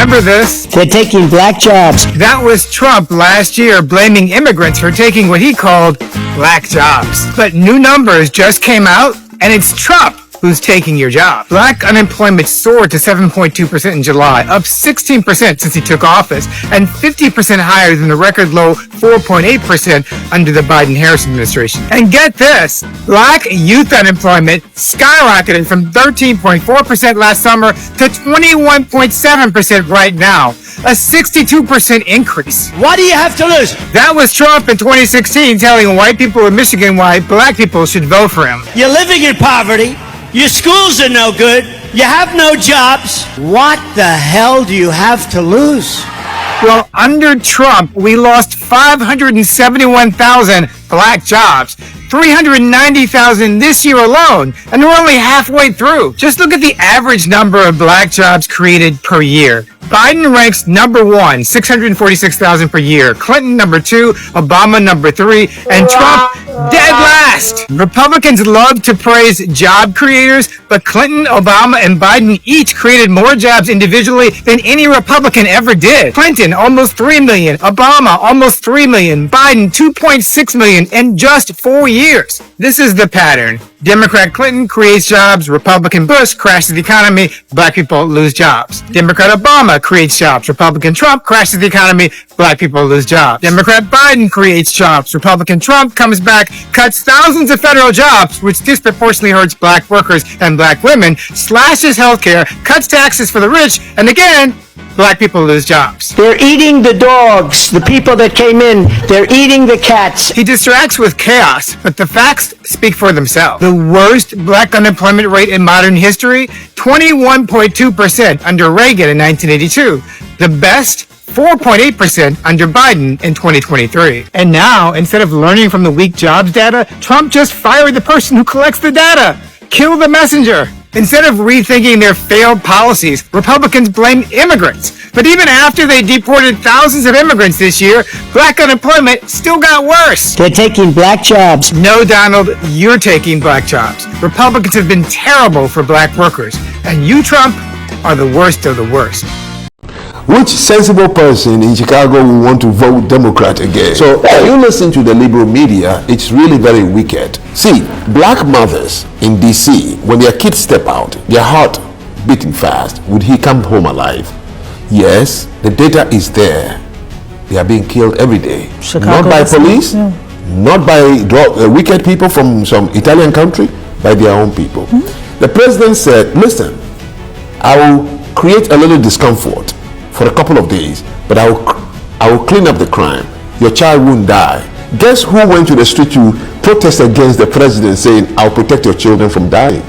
Remember this? They're taking black jobs. That was Trump last year blaming immigrants for taking what he called black jobs. But new numbers just came out, and it's Trump who's taking your job. Black unemployment soared to 7.2% in July, up 16% since he took office, and 50% higher than the record low 4.8% under the Biden-Harris administration. And get this, black youth unemployment skyrocketed from 13.4% last summer to 21.7% right now, a 62% increase. What do you have to lose? That was Trump in 2016 telling white people in Michigan why black people should vote for him. You're living in poverty. Your schools are no good. You have no jobs. What the hell do you have to lose? Well, under Trump, we lost 571,000 black jobs, 390,000 this year alone, and we're only halfway through. Just look at the average number of black jobs created per year. Biden ranks number 1, 646,000 per year. Clinton number 2, Obama number 3, and Trump dead last. Republicans love to praise job creators, but Clinton, Obama, and Biden each created more jobs individually than any Republican ever did. Clinton, almost 3 million. Obama, almost 3 million. Biden, 2.6 million in just 4 years. This is the pattern. Democrat Clinton creates jobs, Republican Bush crashes the economy, black people lose jobs. Democrat Obama creates jobs, Republican Trump crashes the economy, black people lose jobs. Democrat Biden creates jobs, Republican Trump comes back, cuts thousands of federal jobs, which disproportionately hurts black workers and black women, slashes healthcare, cuts taxes for the rich, and again, black people lose jobs. They're eating the dogs, the people that came in. They're eating the cats. He distracts with chaos, but the facts speak for themselves. The worst black unemployment rate in modern history, 21.2% under Reagan in 1982. The best, 4.8% under Biden in 2023. And now, instead of learning from the weak jobs data, Trump just fired the person who collects the data. Kill the messenger. Instead of rethinking their failed policies, Republicans blame immigrants. But even after they deported thousands of immigrants this year, black unemployment still got worse. They're taking black jobs. No, Donald, you're taking black jobs. Republicans have been terrible for black workers. And you, Trump, are the worst of the worst. Which sensible person in Chicago will want to vote Democrat again? So if you listen to the liberal media, it's really very wicked. See, black mothers in DC, when their kids step out, their heart beating fast, would he come home alive? Yes, the data is there. They are being killed every day. Not by police, not by wicked people from some Italian country, by their own people. The president said, listen, I will create a little discomfort for a couple of days, but I will clean up the crime. Your child won't die. Guess who went to the street to protest against the president saying, I'll protect your children from dying?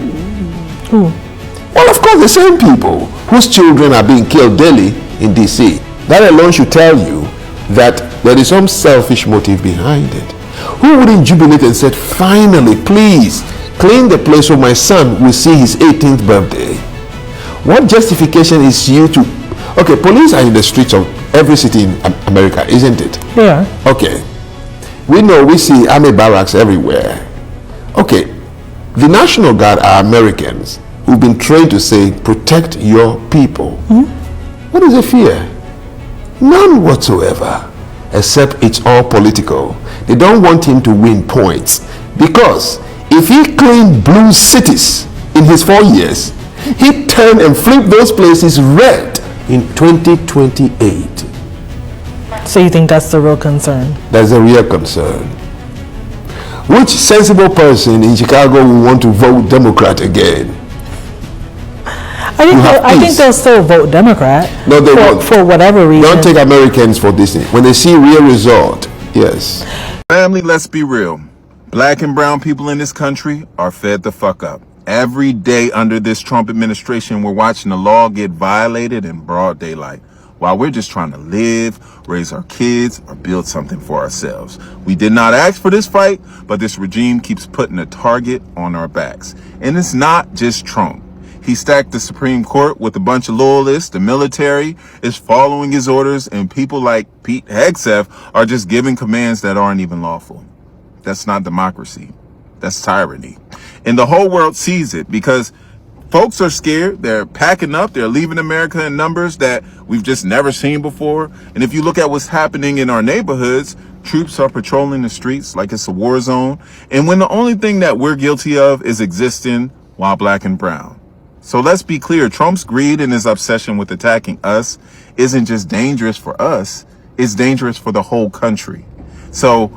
Who? Well, of course, the same people whose children are being killed daily in DC. That alone should tell you that there is some selfish motive behind it. Who wouldn't jubilate and said, finally, please, clean the place so my son will see his 18th birthday? What justification is you to... Okay, police are in the streets of every city in America, isn't it? Yeah. Okay. We see army barracks everywhere. Okay. The National Guard are Americans who've been trained to say, protect your people. What is the fear? None whatsoever. Except it's all political. They don't want him to win points. Because if he cleaned blue cities in his 4 years, he'd turn and flip those places red in 2028. So you think that's the real concern? That's a real concern. Which sensible person in Chicago will want to vote Democrat again? I think they'll still vote Democrat. No, they won't. For whatever reason. Don't take Americans for this thing. When they see real result, yes. Family, let's be real. Black and brown people in this country are fed the fuck up. Every day under this Trump administration, we're watching the law get violated in broad daylight, while we're just trying to live, raise our kids, or build something for ourselves. We did not ask for this fight, but this regime keeps putting a target on our backs. And it's not just Trump. He stacked the Supreme Court with a bunch of loyalists. The military is following his orders, and people like Pete Hegseth are just giving commands that aren't even lawful. That's not democracy. That's tyranny. And the whole world sees it because Folks are scared. They're packing up. They're leaving America in numbers that we've just never seen before. And if you look at what's happening in our neighborhoods, troops are patrolling the streets like it's a war zone. And when the only thing that we're guilty of is existing while black and brown. So let's be clear. Trump's greed and his obsession with attacking us isn't just dangerous for us. It's dangerous for the whole country. So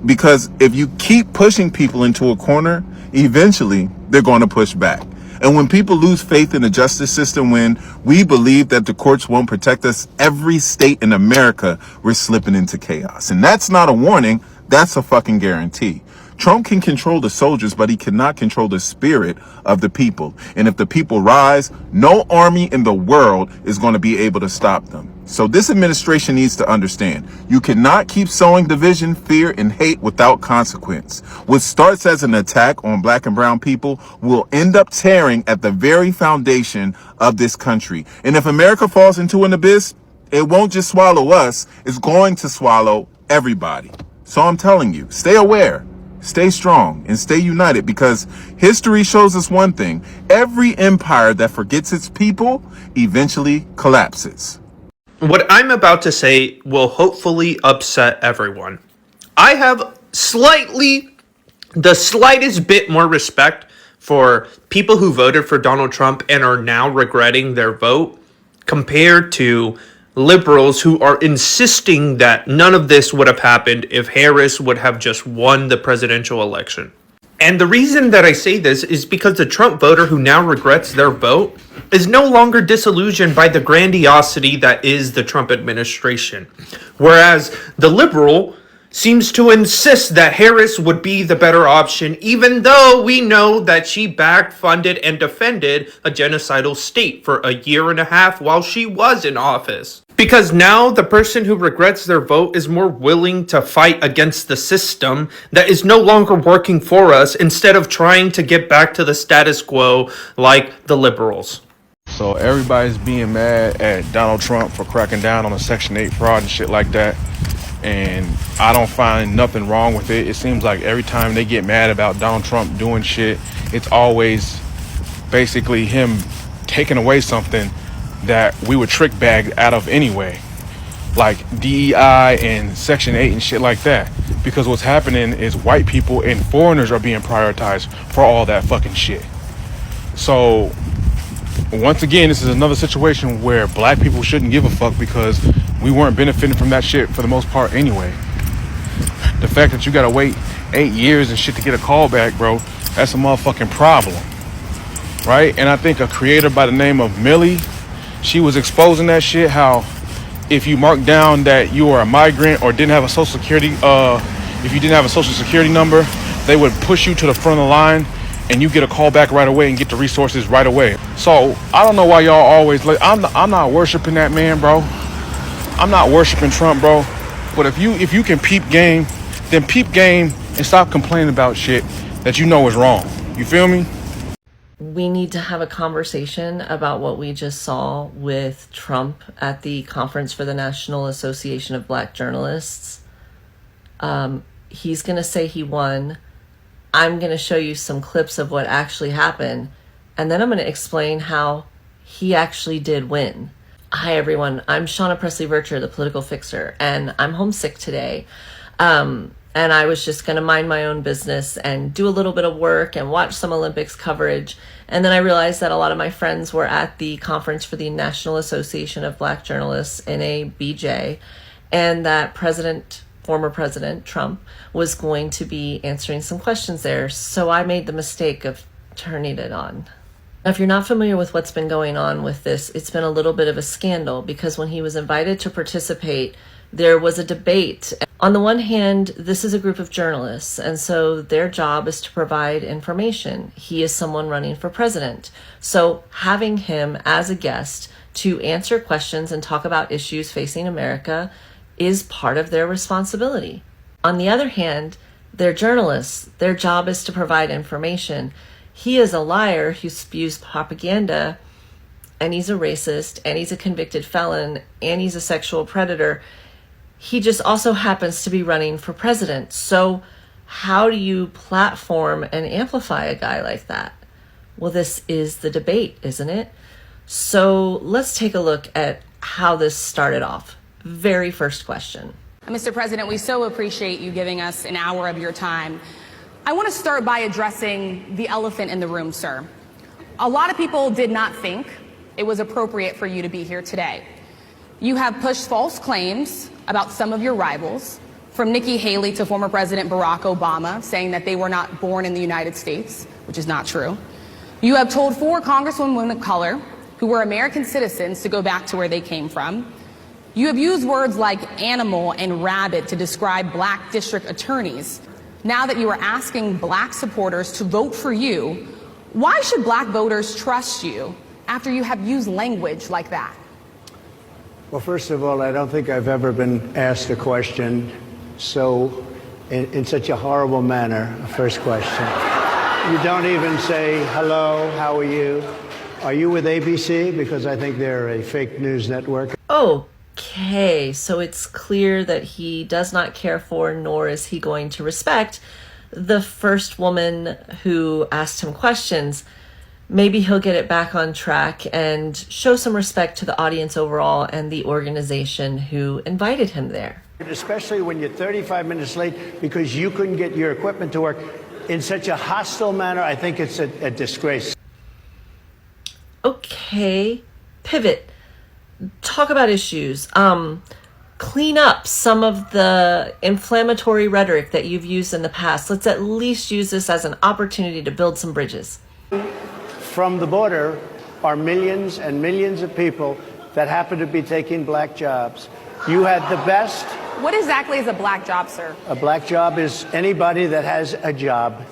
because if you keep pushing people into a corner, eventually they're going to push back. And when people lose faith in the justice system, when we believe that the courts won't protect us, every state in America, we're slipping into chaos. And that's not a warning. That's a fucking guarantee. Trump can control the soldiers, but he cannot control the spirit of the people. And if the people rise, no army in the world is going to be able to stop them. So this administration needs to understand, you cannot keep sowing division, fear, and hate without consequence. What starts as an attack on black and brown people will end up tearing at the very foundation of this country. And if America falls into an abyss, it won't just swallow us, it's going to swallow everybody. So I'm telling you, stay aware. Stay strong and stay united, because history shows us one thing. Every empire that forgets its people eventually collapses. What I'm about to say will hopefully upset everyone. I have the slightest bit more respect for people who voted for Donald Trump and are now regretting their vote compared to liberals who are insisting that none of this would have happened if Harris would have just won the presidential election. And the reason that I say this is because the Trump voter who now regrets their vote is no longer disillusioned by the grandiosity that is the Trump administration. Whereas the liberal seems to insist that Harris would be the better option, even though we know that she backed, funded, and defended a genocidal state for a year and a half while she was in office. Because now the person who regrets their vote is more willing to fight against the system that is no longer working for us, instead of trying to get back to the status quo like the liberals. So everybody's being mad at Donald Trump for cracking down on the Section 8 fraud and shit like that. And I don't find nothing wrong with it. It seems like every time they get mad about Donald Trump doing shit, it's always basically him taking away something that we were trick bagged out of anyway, like DEI and Section 8 and shit like that. Because what's happening is white people and foreigners are being prioritized for all that fucking shit. So once again, this is another situation where black people shouldn't give a fuck, because we weren't benefiting from that shit for the most part anyway. The fact that you gotta wait 8 years and shit to get a call back, bro, that's a motherfucking problem, right? And I think a creator by the name of Millie, she was exposing that shit, how if you mark down that you are a migrant or didn't have a social security, if you didn't have a social security number, they would push you to the front of the line and you get a call back right away and get the resources right away. So I don't know why y'all always like, I'm not worshiping that man, bro. I'm not worshiping Trump, bro. But if you can peep game, then peep game and stop complaining about shit that you know is wrong. You feel me? We need to have a conversation about what we just saw with Trump at the conference for the National Association of Black Journalists. He's going to say he won. I'm going to show you some clips of what actually happened. And then I'm going to explain how he actually did win. Hi, everyone. I'm Shauna Presley-Vircher, the political fixer, and I'm homesick today. And I was just going to mind my own business and do a little bit of work and watch some Olympics coverage. And then I realized that a lot of my friends were at the conference for the National Association of Black Journalists, NABJ, and that former President Trump was going to be answering some questions there. So I made the mistake of turning it on. Now, if you're not familiar with what's been going on with this, it's been a little bit of a scandal, because when he was invited to participate, there was a debate. On the one hand, this is a group of journalists, and so their job is to provide information. He is someone running for president. So having him as a guest to answer questions and talk about issues facing America is part of their responsibility. On the other hand, they're journalists. Their job is to provide information. He is a liar who spews propaganda, and he's a racist, and he's a convicted felon, and he's a sexual predator. He just also happens to be running for president. So how do you platform and amplify a guy like that? Well, this is the debate, isn't it? So let's take a look at how this started off. Very first question. Mr. President, we so appreciate you giving us an hour of your time. I want to start by addressing the elephant in the room, sir. A lot of people did not think it was appropriate for you to be here today. You have pushed false claims about some of your rivals, from Nikki Haley to former President Barack Obama, saying that they were not born in the United States, which is not true. You have told 4 congresswomen of color who were American citizens to go back to where they came from. You have used words like animal and rabid to describe black district attorneys. Now that you are asking black supporters to vote for you, why should black voters trust you after you have used language like that? Well, first of all, I don't think I've ever been asked a question in such a horrible manner. First question. You don't even say, hello, how are you? Are you with ABC? Because I think they're a fake news network. Okay, so it's clear that he does not care for, nor is he going to respect, the first woman who asked him questions. Maybe he'll get it back on track and show some respect to the audience overall and the organization who invited him there. Especially when you're 35 minutes late because you couldn't get your equipment to work in such a hostile manner, I think it's a disgrace. Okay, pivot. Talk about issues. Clean up some of the inflammatory rhetoric that you've used in the past. Let's at least use this as an opportunity to build some bridges. From the border are millions and millions of people that happen to be taking black jobs. You had the best. What exactly is a black job, sir? A black job is anybody that has a job.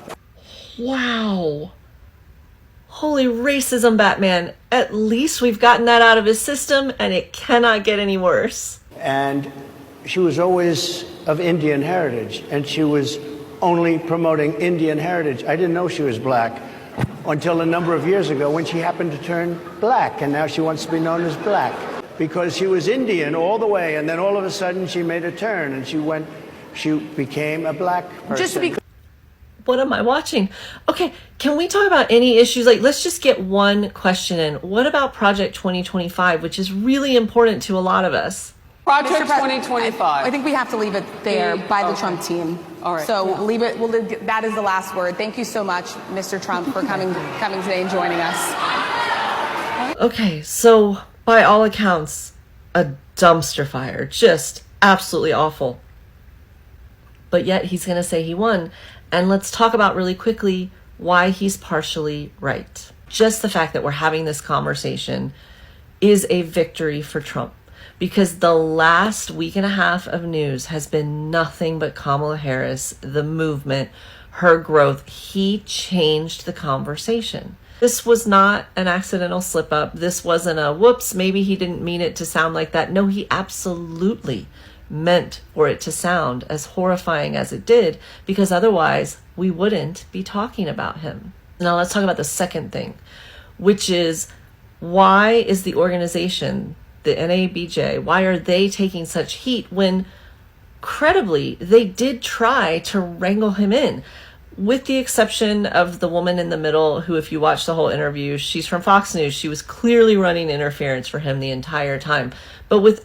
Wow. Holy racism, Batman. At least we've gotten that out of his system, and it cannot get any worse. And she was always of Indian heritage, and she was only promoting Indian heritage. I didn't know she was black until a number of years ago when she happened to turn black, and now she wants to be known as black because she was Indian all the way, and then all of a sudden she made a turn and she became a black person. Just to be What am I watching? Okay, can we talk about any issues? Like, let's just get one question in. What about Project 2025, which is really important to a lot of us? Project 2025. I think we have to leave it there by the Trump team. All right. So leave it. That is the last word. Thank you so much, Mr. Trump, for coming today and joining us. Okay, so by all accounts, a dumpster fire. Just absolutely awful. But yet he's going to say he won. And let's talk about really quickly why he's partially right. Just the fact that we're having this conversation is a victory for Trump, because the last week and a half of news has been nothing but Kamala Harris, the movement, her growth. He changed the conversation. This was not an accidental slip up. This wasn't a whoops, maybe he didn't mean it to sound like that. No, he absolutely meant for it to sound as horrifying as it did, because otherwise we wouldn't be talking about him. Now let's talk about the second thing, which is, why is the organization, the NABJ, why are they taking such heat when credibly they did try to wrangle him in? With the exception of the woman in the middle, who, if you watch the whole interview, she's from Fox News. She was clearly running interference for him the entire time. But with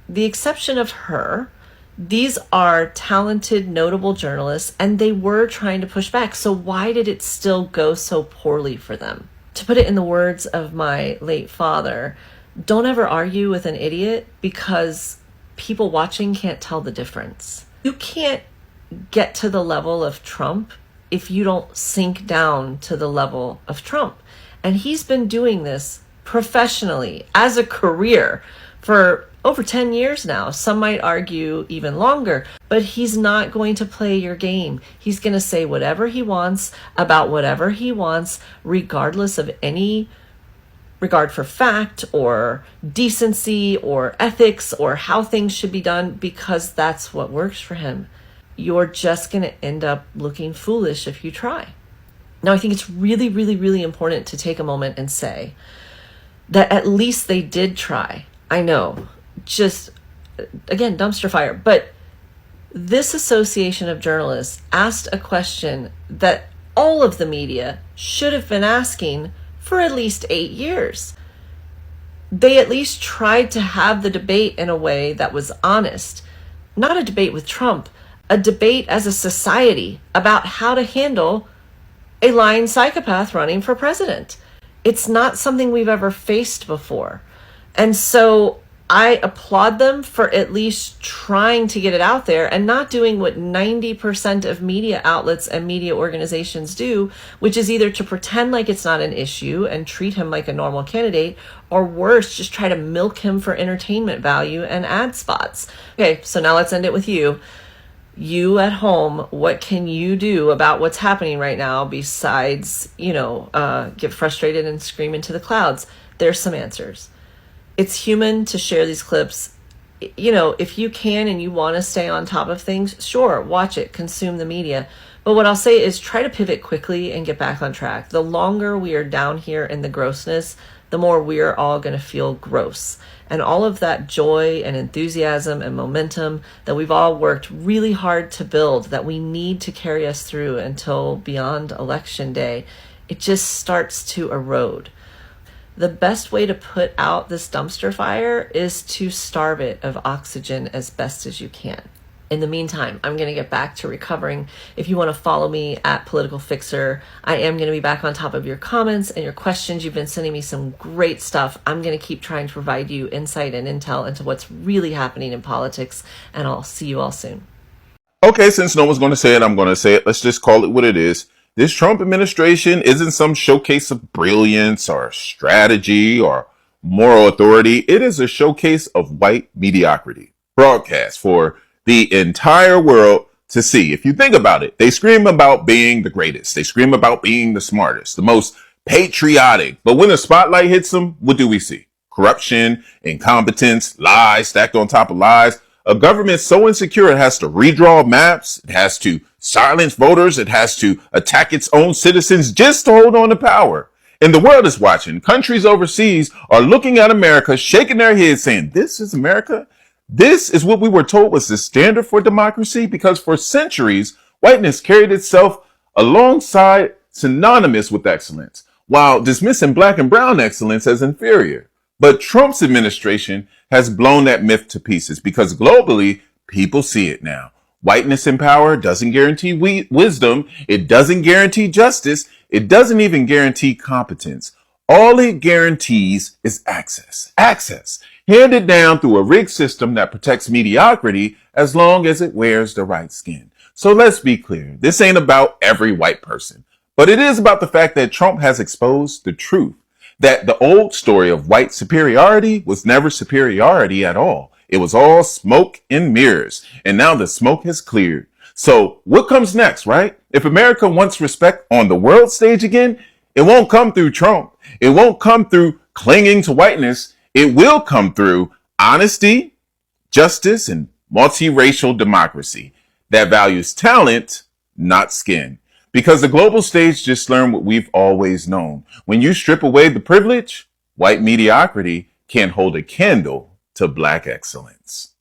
the exception of her, these are talented, notable journalists, and they were trying to push back. So why did it still go so poorly for them? To put it in the words of my late father, don't ever argue with an idiot, because people watching can't tell the difference. You can't get to the level of Trump if you don't sink down to the level of Trump. And he's been doing this professionally as a career for over 10 years now. Some might argue even longer, but he's not going to play your game. He's going to say whatever he wants about whatever he wants, regardless of any regard for fact or decency or ethics or how things should be done, because that's what works for him. You're just going to end up looking foolish if you try. Now, I think it's really, really, really important to take a moment and say that at least they did try. I know, just, again, dumpster fire. But this association of journalists asked a question that all of the media should have been asking for at least 8 years. They at least tried to have the debate in a way that was honest. Not a debate with Trump, a debate as a society about how to handle a lying psychopath running for president. It's not something we've ever faced before. And so I applaud them for at least trying to get it out there and not doing what 90% of media outlets and media organizations do, which is either to pretend like it's not an issue and treat him like a normal candidate, or worse, just try to milk him for entertainment value and ad spots. Okay, so now let's end it with you. You at home, what can you do about what's happening right now besides, get frustrated and scream into the clouds? There's some answers. It's human to share these clips. If you can and you want to stay on top of things, sure, watch it, consume the media. But what I'll say is try to pivot quickly and get back on track. The longer we are down here in the grossness, the more we're all going to feel gross. And all of that joy and enthusiasm and momentum that we've all worked really hard to build, that we need to carry us through until beyond Election Day, it just starts to erode. The best way to put out this dumpster fire is to starve it of oxygen as best as you can. In the meantime, I'm going to get back to recovering. If you want to follow me at Political Fixer, I am going to be back on top of your comments and your questions. You've been sending me some great stuff. I'm going to keep trying to provide you insight and intel into what's really happening in politics, and I'll see you all soon. Okay, since no one's going to say it, I'm going to say it. Let's just call it what it is. This Trump administration isn't some showcase of brilliance or strategy or moral authority. It is a showcase of white mediocrity. Broadcast for the entire world to see. If you think about it, they scream about being the greatest. They scream about being the smartest, the most patriotic. But when the spotlight hits them, what do we see? Corruption, incompetence, lies stacked on top of lies. A government so insecure it has to redraw maps, it has to silence voters, it has to attack its own citizens just to hold on to power. And the world is watching. Countries overseas are looking at America, shaking their heads saying, this is America? This is what we were told was the standard for democracy? Because for centuries, whiteness carried itself alongside synonymous with excellence, while dismissing black and brown excellence as inferior. But Trump's administration has blown that myth to pieces because globally, people see it now. Whiteness in power doesn't guarantee wisdom. It doesn't guarantee justice. It doesn't even guarantee competence. All it guarantees is access. Access. Handed down through a rigged system that protects mediocrity as long as it wears the right skin. So let's be clear. This ain't about every white person, but it is about the fact that Trump has exposed the truth that the old story of white superiority was never superiority at all. It was all smoke and mirrors. And now the smoke has cleared. So what comes next, right? If America wants respect on the world stage again, it won't come through Trump. It won't come through clinging to whiteness. It will come through honesty, justice, and multiracial democracy that values talent, not skin. Because the global stage just learned what we've always known. When you strip away the privilege, white mediocrity can't hold a candle to black excellence.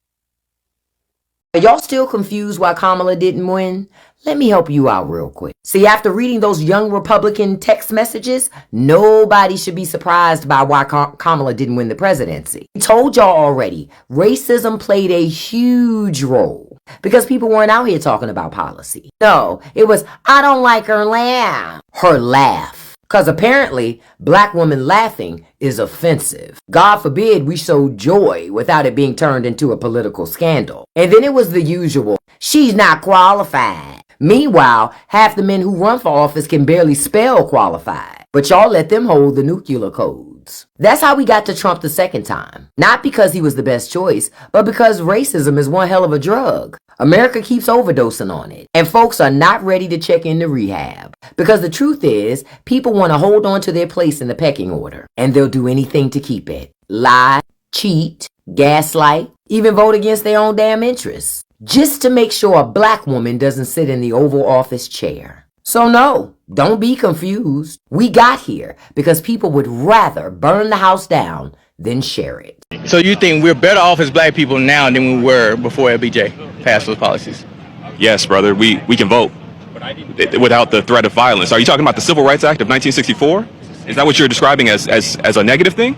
Are y'all still confused why Kamala didn't win? Let me help you out real quick. See, after reading those young Republican text messages, nobody should be surprised by why Kamala didn't win the presidency. I told y'all already, racism played a huge role because people weren't out here talking about policy. No, it was, I don't like her laugh. Her laugh. Because apparently, black women laughing is offensive. God forbid we show joy without it being turned into a political scandal. And then it was the usual, she's not qualified. Meanwhile, half the men who run for office can barely spell qualified. But y'all let them hold the nuclear codes. That's how we got to Trump the second time. Not because he was the best choice, but because racism is one hell of a drug. America keeps overdosing on it. And folks are not ready to check into rehab. Because the truth is, people want to hold on to their place in the pecking order. And they'll do anything to keep it. Lie, cheat, gaslight, even vote against their own damn interests. Just to make sure a black woman doesn't sit in the Oval Office chair. So no, don't be confused. We got here because people would rather burn the house down than share it. So you think we're better off as black people now than we were before LBJ passed those policies? Yes, brother. We can vote. without the threat of violence. Are you talking about the Civil Rights Act of 1964? Is that what you're describing as a negative thing?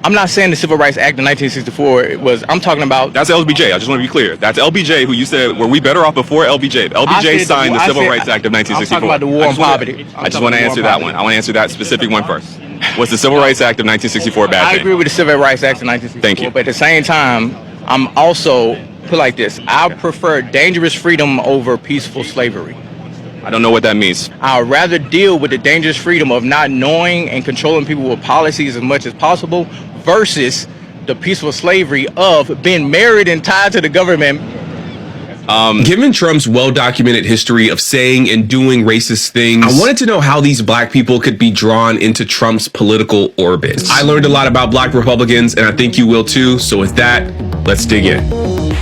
I'm not saying the Civil Rights Act of 1964 was. I'm talking about. That's LBJ. I just want to be clear. That's LBJ, who you said, were we better off before LBJ? LBJ signed the Civil Rights Act of 1964. I'm talking about the war on poverty. I just want to answer that one. I want to answer that specific one first. Was the Civil Rights Act of 1964 bad thing? I agree with the Civil Rights Act of 1964. Thank you. But at the same time, I'm also put like this. I prefer dangerous freedom over peaceful slavery. I don't know what that means. I'd rather deal with the dangerous freedom of not knowing and controlling people with policies as much as possible versus the peaceful slavery of being married and tied to the government. Given Trump's well-documented history of saying and doing racist things, I wanted to know how these black people could be drawn into Trump's political orbit. I learned a lot about black Republicans, and I think you will too. So with that, let's dig in.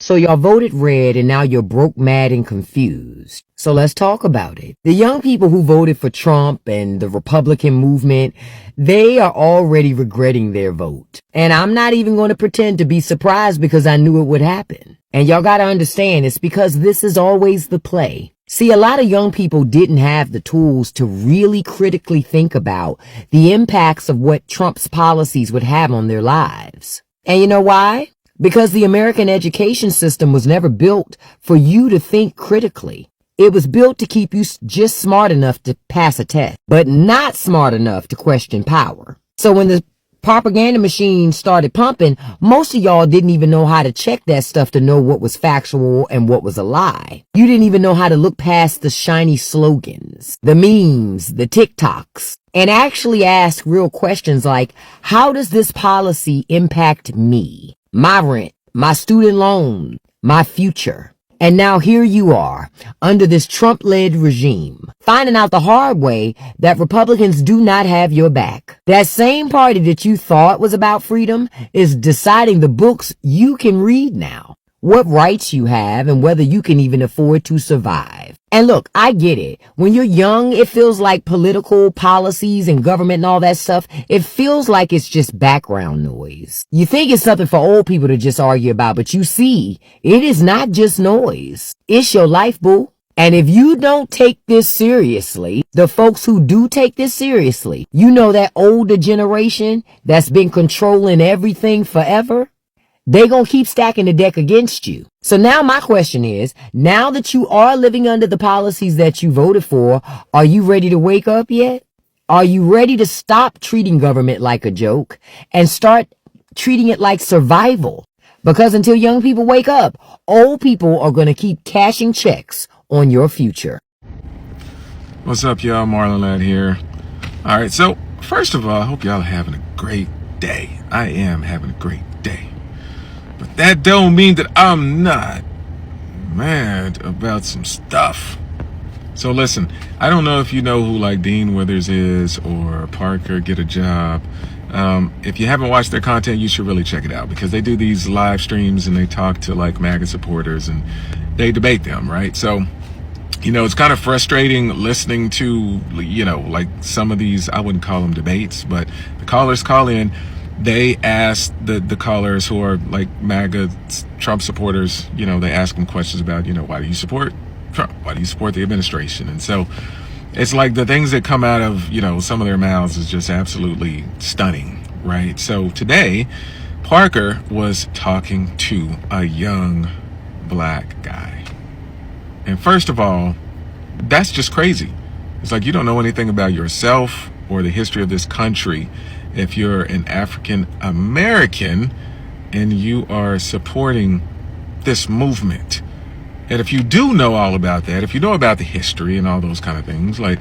So y'all voted red and now you're broke, mad, and confused. So let's talk about it. The young people who voted for Trump and the Republican movement, they are already regretting their vote. And I'm not even going to pretend to be surprised because I knew it would happen. And y'all got to understand, it's because this is always the play. See, a lot of young people didn't have the tools to really critically think about the impacts of what Trump's policies would have on their lives. And you know why? Because the American education system was never built for you to think critically. It was built to keep you just smart enough to pass a test, but not smart enough to question power. So when the propaganda machine started pumping, most of y'all didn't even know how to check that stuff to know what was factual and what was a lie. You didn't even know how to look past the shiny slogans, the memes, the TikToks, and actually ask real questions like, how does this policy impact me? My rent, my student loan, my future. And now here you are, under this Trump-led regime, finding out the hard way that Republicans do not have your back. That same party that you thought was about freedom is deciding the books you can read now, what rights you have, and whether you can even afford to survive. And look, I get it. When you're young, it feels like political policies and government and all that stuff, it feels like it's just background noise. You think it's something for old people to just argue about, but you see, it is not just noise. It's your life, boo. And if you don't take this seriously, the folks who do take this seriously, you know that older generation that's been controlling everything forever, they gonna keep stacking the deck against you. So now my question is, now that you are living under the policies that you voted for, are you ready to wake up yet? Are you ready to stop treating government like a joke and start treating it like survival? Because until young people wake up, old people are gonna keep cashing checks on your future. What's up, y'all? Marlon Ladd here. All right, so first of all, I hope y'all are having a great day. I am having a great day. But that don't mean that I'm not mad about some stuff. So listen, I don't know if you know who like Dean Withers is or Parker Get a Job. If you haven't watched their content, you should really check it out because they do these live streams and they talk to like MAGA supporters and they debate them, right? So, you know, it's kind of frustrating listening to, you know, like some of these, I wouldn't call them debates, but the callers call in. They ask the callers who are like MAGA Trump supporters, you know, they ask them questions about, you know, why do you support Trump? Why do you support the administration? And so it's like the things that come out of, you know, some of their mouths is just absolutely stunning, right? So today, Parker was talking to a young black guy. And first of all, that's just crazy. It's like you don't know anything about yourself or the history of this country if you're an African American and you are supporting this movement. And if you do know all about that, if you know about the history and all those kind of things, like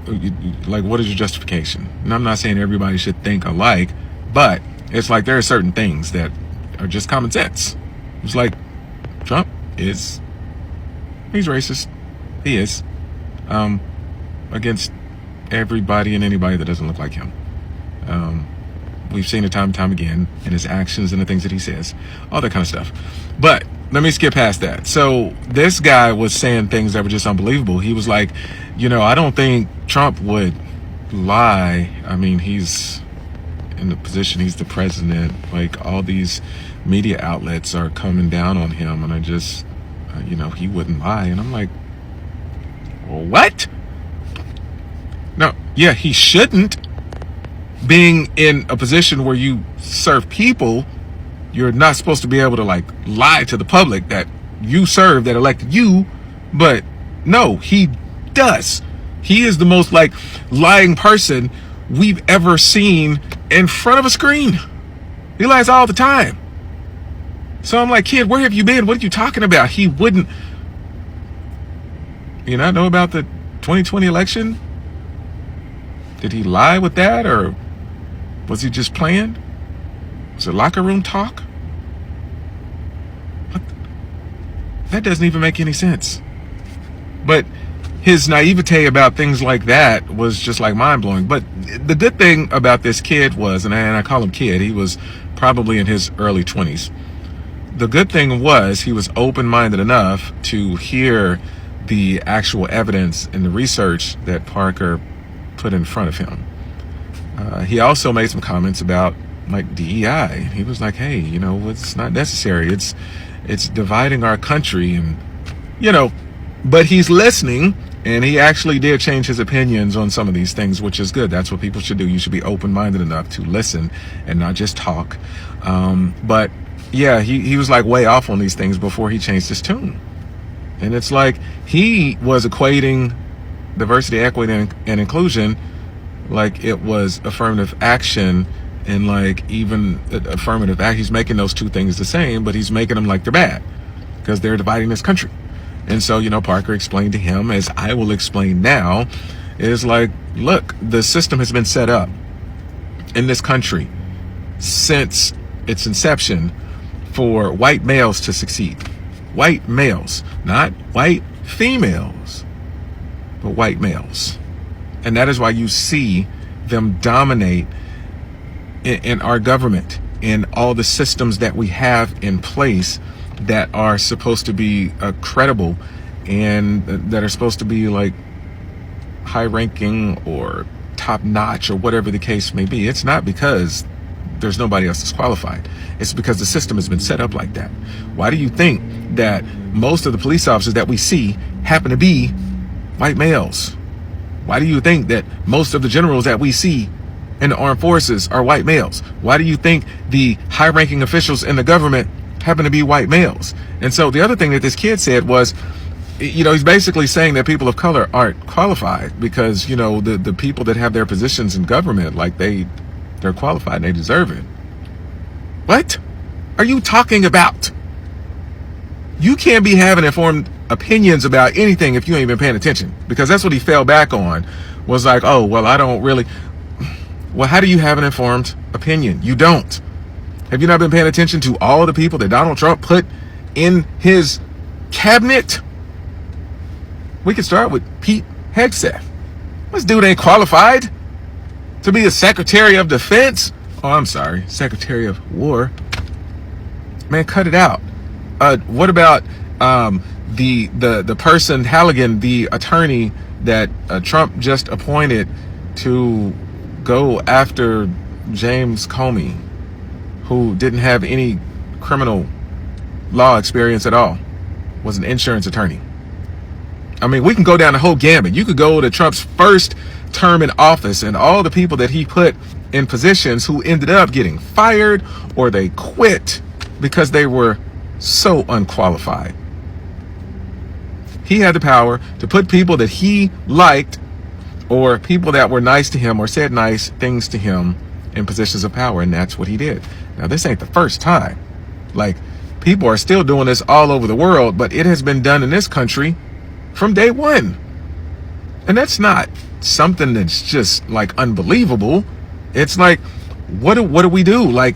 what is your justification? And I'm not saying everybody should think alike, but it's like there are certain things that are just common sense. It's like Trump he's racist. He is. Against everybody and anybody that doesn't look like him. We've seen it time and time again in his actions and the things that he says, all that kind of stuff. But let me skip past that. So this guy was saying things that were just unbelievable. He was like, you know, I don't think Trump would lie. I mean, he's in the position, he's the president. Like all these media outlets are coming down on him. And he wouldn't lie. And I'm like, well, what? No, yeah, he shouldn't. Being in a position where you serve people, you're not supposed to be able to like lie to the public that you serve, that elected you. But no, he does. He is the most like lying person we've ever seen in front of a screen. He lies all the time. So I'm like, kid, where have you been? What are you talking about? He wouldn't. You not know about the 2020 election? Did he lie with that, or was he just playing? Was it locker room talk? What? That doesn't even make any sense. But his naivete about things like that was just like mind-blowing. But the good thing about this kid was, and I call him kid, he was probably in his early 20s. The good thing was he was open-minded enough to hear the actual evidence and the research that Parker put in front of him. He also made some comments about like DEI. He was like, hey, it's not necessary. It's dividing our country, and but he's listening, and he actually did change his opinions on some of these things, which is good. That's what people should do. You should be open-minded enough to listen and not just talk. But yeah, he was like way off on these things before he changed his tune. And it's like he was equating diversity, equity, and inclusion like it was affirmative action, and like even affirmative act, he's making those two things the same, but he's making them like they're bad because they're dividing this country. And so, Parker explained to him, as I will explain now, is like, look, the system has been set up in this country since its inception for white males to succeed. White males, not white females, but white males. And that is why you see them dominate in our government, in all the systems that we have in place that are supposed to be credible and that are supposed to be like high ranking or top notch or whatever the case may be. It's not because there's nobody else that's qualified. It's because the system has been set up like that. Why do you think that most of the police officers that we see happen to be white males? Why do you think that most of the generals that we see in the armed forces are white males? Why do you think the high-ranking officials in the government happen to be white males? And so the other thing that this kid said was, he's basically saying that people of color aren't qualified because, the people that have their positions in government, like they're qualified and they deserve it. What are you talking about? You can't be having informed opinions about anything if you ain't been paying attention, because that's what he fell back on, was like, oh, well, I don't really. Well, how do you have an informed opinion? You don't. Have you not been paying attention to all the people that Donald Trump put in his cabinet? We could start with Pete Hegseth. This dude ain't qualified to be a Secretary of Defense. Oh, I'm sorry, Secretary of War. Man, cut it out. What about the person, Halligan, the attorney that Trump just appointed to go after James Comey, who didn't have any criminal law experience at all, was an insurance attorney? I mean, we can go down the whole gambit. You could go to Trump's first term in office and all the people that he put in positions who ended up getting fired or they quit because they were so unqualified. He had the power to put people that he liked or people that were nice to him or said nice things to him in positions of power, and that's what he did. Now, this ain't the first time. Like, people are still doing this all over the world, but it has been done in this country from day one. And that's not something that's just like unbelievable. It's like, what do we do? Like,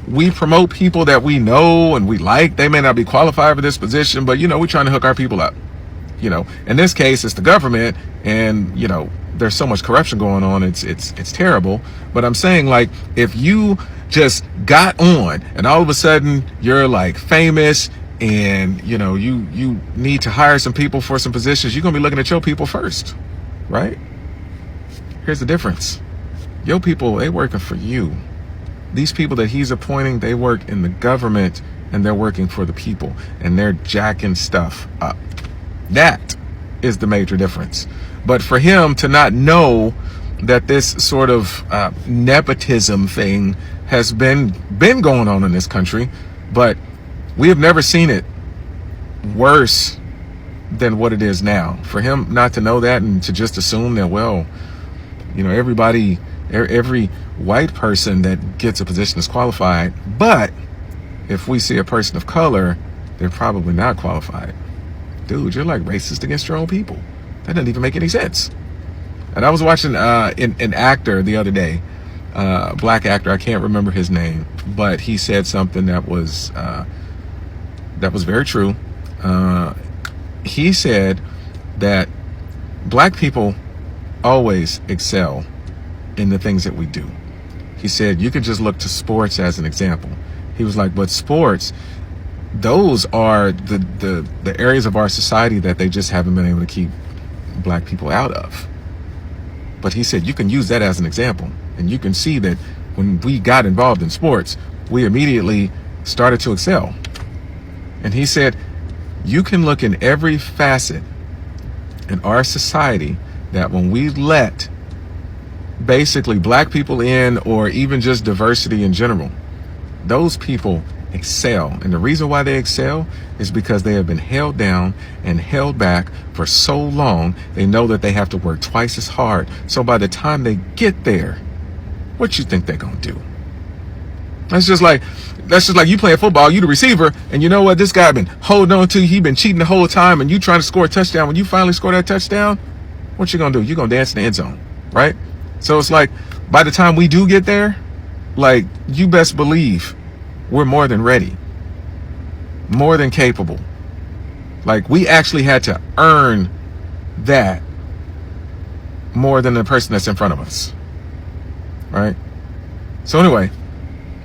we promote people that we know and we like. They may not be qualified for this position, but we're trying to hook our people up. In this case, it's the government, and there's so much corruption going on. It's terrible. But I'm saying, like, if you just got on and all of a sudden you're like famous and you need to hire some people for some positions, you're gonna be looking at your people first, right? Here's the difference. Your people, they working for you. These people that he's appointing, they work in the government and they're working for the people, and they're jacking stuff up. That is the major difference. But for him to not know that this sort of nepotism thing has been going on in this country, but we have never seen it worse than what it is now. For him not to know that and to just assume that, well, you know, every white person that gets a position is qualified, but if we see a person of color, they're probably not qualified. Dude, you're like racist against your own people. That doesn't even make any sense. And I was watching an actor the other day, black actor, I can't remember his name, but he said something that was very true. He said that black people always excel in the things that we do. He said you could just look to sports as an example. He was like, but sports, those are the areas of our society that they just haven't been able to keep black people out of. But he said you can use that as an example, and you can see that when we got involved in sports, we immediately started to excel. And he said you can look in every facet in our society that when we let basically black people in, or even just diversity in general, those people excel. And the reason why they excel is because they have been held down and held back for so long. They know that they have to work twice as hard. So by the time they get there, what you think they're gonna do? That's just like you playing football, you the receiver, and you know what, this guy been holding on to you, he been cheating the whole time, and you trying to score a touchdown. When you finally score that touchdown, what you gonna do? You gonna dance in the end zone, right? So it's like, by the time we do get there, like, you best believe we're more than ready, more than capable. Like, we actually had to earn that more than the person that's in front of us, right? So anyway,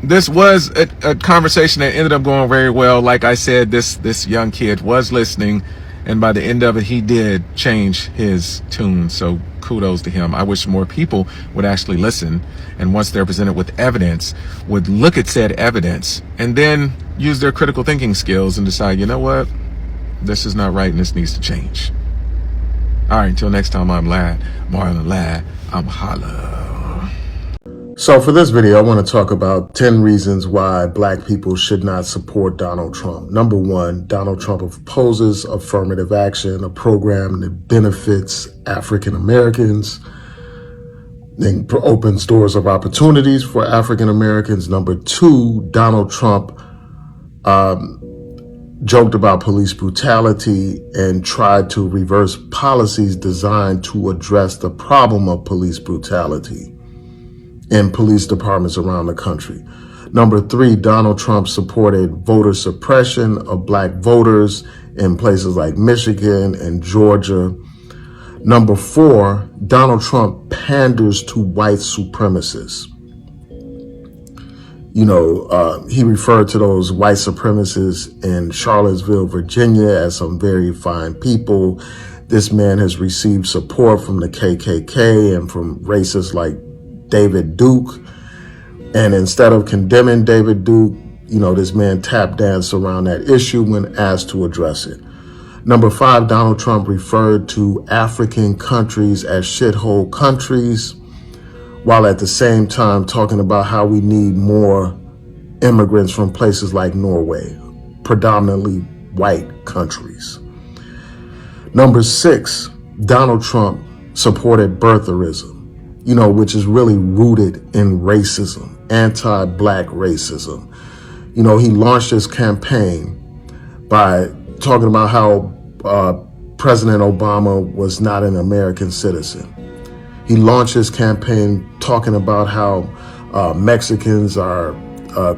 this was a conversation that ended up going very well. Like I said, this young kid was listening, and by the end of it, he did change his tune. So kudos to him. I wish more people would actually listen, and once they're presented with evidence, would look at said evidence and then use their critical thinking skills and decide, you know what, this is not right and this needs to change. All right, until next time, I'm Marlon Ladd. I'm holla. So for this video, I want to talk about 10 reasons why black people should not support Donald Trump. Number one, Donald Trump opposes affirmative action, a program that benefits African Americans and opens doors of opportunities for African Americans. Number two, Donald Trump joked about police brutality and tried to reverse policies designed to address the problem of police brutality in police departments around the country. Number three, Donald Trump supported voter suppression of black voters in places like Michigan and Georgia. Number four, Donald Trump panders to white supremacists. You know, he referred to those white supremacists in Charlottesville, Virginia as some very fine people. This man has received support from the KKK and from racists like David Duke. And instead of condemning David Duke, you know, this man tap danced around that issue when asked to address it. Number five, Donald Trump referred to African countries as shithole countries, while at the same time talking about how we need more immigrants from places like Norway, predominantly white countries. Number six, Donald Trump supported birtherism, you know, which is really rooted in racism, anti-black racism. You know, he launched his campaign by talking about how President Obama was not an American citizen. He launched his campaign talking about how Mexicans are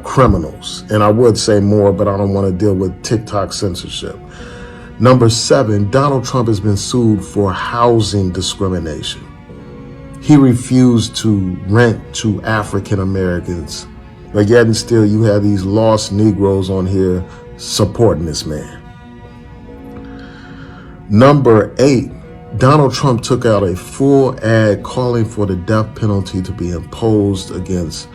criminals. And I would say more, but I don't want to deal with TikTok censorship. Number seven, Donald Trump has been sued for housing discrimination. He refused to rent to African Americans, but yet and still you have these lost Negroes on here supporting this man. Number eight, Donald Trump took out a full ad calling for the death penalty to be imposed against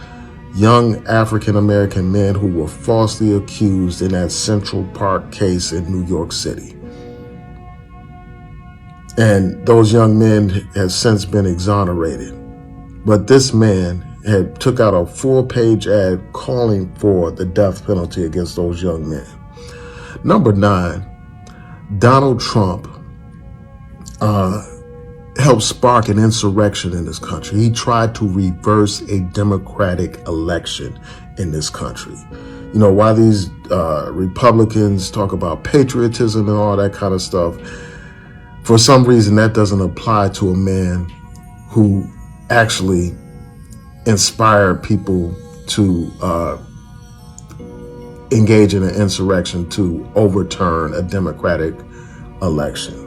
young African-American men who were falsely accused in that Central Park case in New York City. And those young men have since been exonerated. But this man had took out a full-page ad calling for the death penalty against those young men. Number 9, Donald Trump helped spark an insurrection in this country. He tried to reverse a democratic election in this country. You know, while these Republicans talk about patriotism and all that kind of stuff, for some reason that doesn't apply to a man who actually inspired people to engage in an insurrection to overturn a democratic election.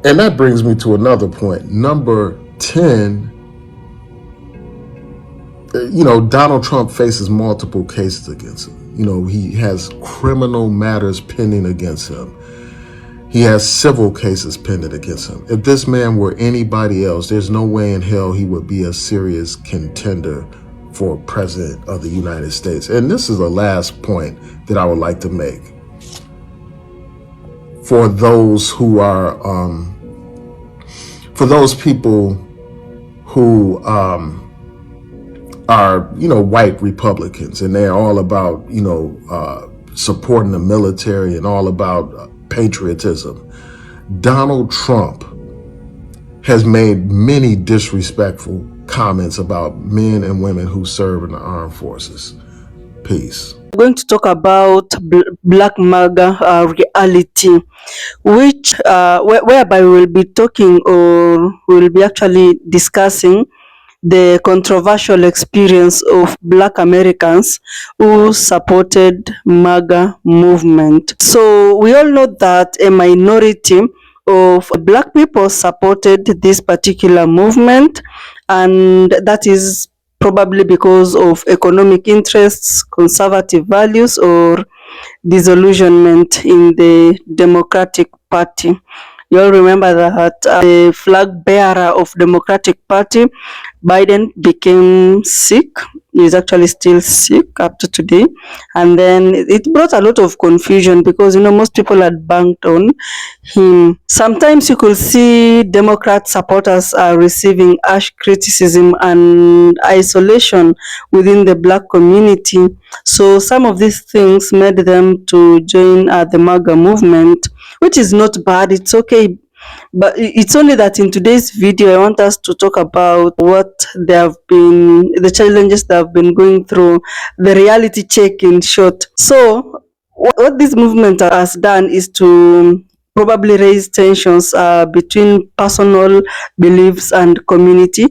And that brings me to another point. Number 10, you know, Donald Trump faces multiple cases against him. You know, he has criminal matters pending against him. He has civil cases pending against him. If this man were anybody else, there's no way in hell he would be a serious contender for president of the United States. And this is the last point that I would like to make. For those who are, for those people who are, you know, white Republicans, and they're all about, you know, supporting the military and all about patriotism. Donald Trump has made many disrespectful comments about men and women who serve in the armed forces. Peace. We're going to talk about Black Maga reality, which whereby we will be talking, or we will be actually discussing the controversial experience of Black Americans who supported MAGA movement. So we all know that a minority of Black people supported this particular movement, and that is probably because of economic interests, conservative values, or disillusionment in the Democratic Party. You all remember that the flag bearer of Democratic Party, Biden, became sick. He's actually still sick up to today. And then it brought a lot of confusion because, you know, most people had banked on him. Sometimes you could see Democrat supporters are receiving harsh criticism and isolation within the Black community. So some of these things made them to join the MAGA movement, which is not bad. It's okay. But it's only that in today's video, I want us to talk about what they have been, the challenges they have been going through, the reality check in short. So what this movement has done is to probably raise tensions between personal beliefs and community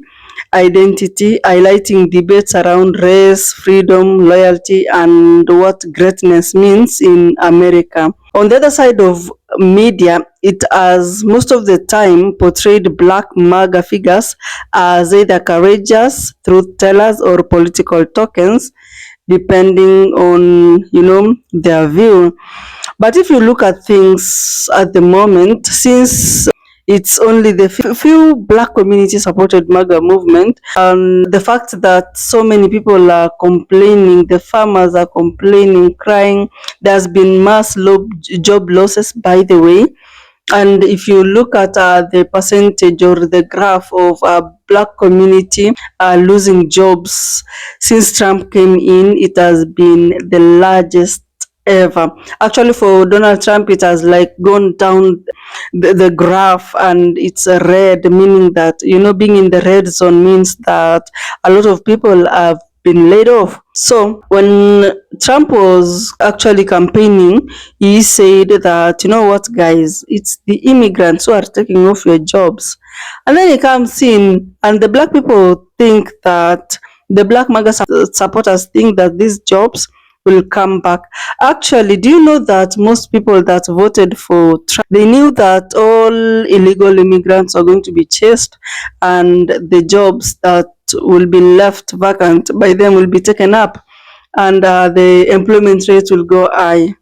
identity, highlighting debates around race, freedom, loyalty, and what greatness means in America. On the other side of media, it has most of the time portrayed Black MAGA figures as either courageous, truth tellers, or political tokens, depending on, you know, their view. But if you look at things at the moment, since it's only the few Black community supported MAGA movement, and the fact that so many people are complaining, the farmers are complaining, crying, there's been mass job losses, by the way. And if you look at the percentage or the graph of Black community losing jobs since Trump came in, it has been the largest ever. Actually, for Donald Trump, it has like gone down the graph, and it's a red, meaning that, you know, being in the red zone means that a lot of people have been laid off. So when Trump was actually campaigning, he said that, you know what, guys, it's the immigrants who are taking off your jobs. And then he comes in, and the Black people think that, the Black MAGA supporters think that these jobs will come back. Actually, do you know that most people that voted for Trump, they knew that all illegal immigrants are going to be chased, and the jobs that will be left vacant by them will be taken up, and the employment rate will go high.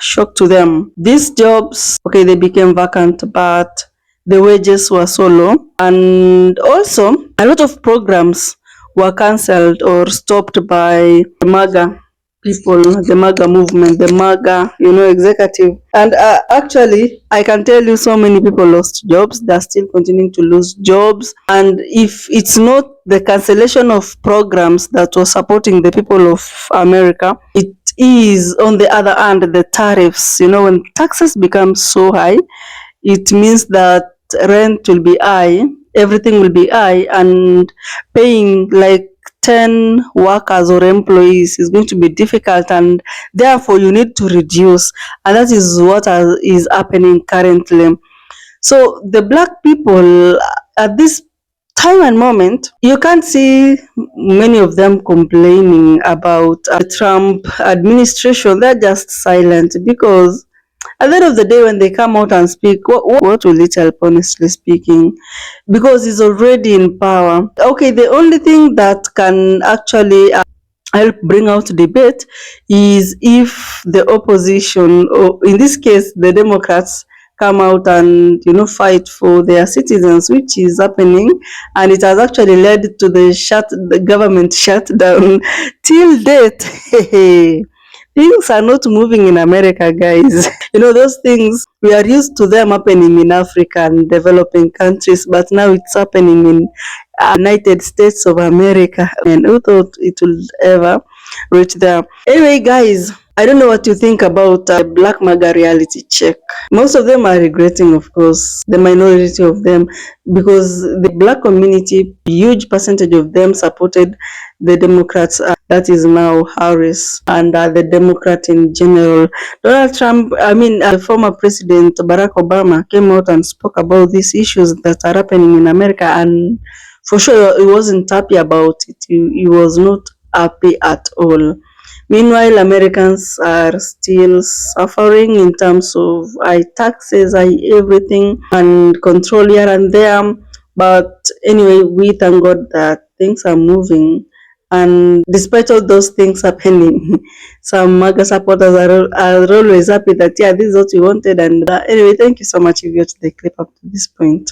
Shock to them. These jobs, okay, they became vacant, but the wages were so low, and also a lot of programs were cancelled or stopped by the Maga people, the Maga movement, the Maga, executive. And actually, I can tell you so many people lost jobs. They're still continuing to lose jobs. And if it's not the cancellation of programs that was supporting the people of America, it is, on the other hand, the tariffs. When taxes become so high, it means that rent will be high, everything will be high, and paying like 10 workers or employees is going to be difficult, and therefore you need to reduce, and that is what is happening currently. So the black people at this time and moment, you can't see many of them complaining about the Trump administration. They're just silent, because at the end of the day, when they come out and speak, what will it help, honestly speaking? Because he's already in power. Okay, the only thing that can actually help bring out debate is if the opposition, or in this case, the Democrats, come out and fight for their citizens, which is happening, and it has actually led to the government shutdown till date. Things are not moving in America, guys. Those things, we are used to them happening in Africa and developing countries, but now it's happening in United States of America. And who thought it would ever reach there? Anyway, guys, I don't know what you think about Black Maga reality check. Most of them are regretting, of course, the minority of them, because the black community, huge percentage of them supported the Democrats, that is now Harris, and the Democrat in general. Donald Trump, the former President Barack Obama came out and spoke about these issues that are happening in America, and for sure he wasn't happy about it. He was not happy at all. Meanwhile, Americans are still suffering in terms of high taxes, high everything, and control here and there. But anyway, we thank God that things are moving. And despite all those things happening, some MAGA supporters are always happy that, yeah, this is what we wanted. And anyway, thank you so much if you watched the clip up to this point.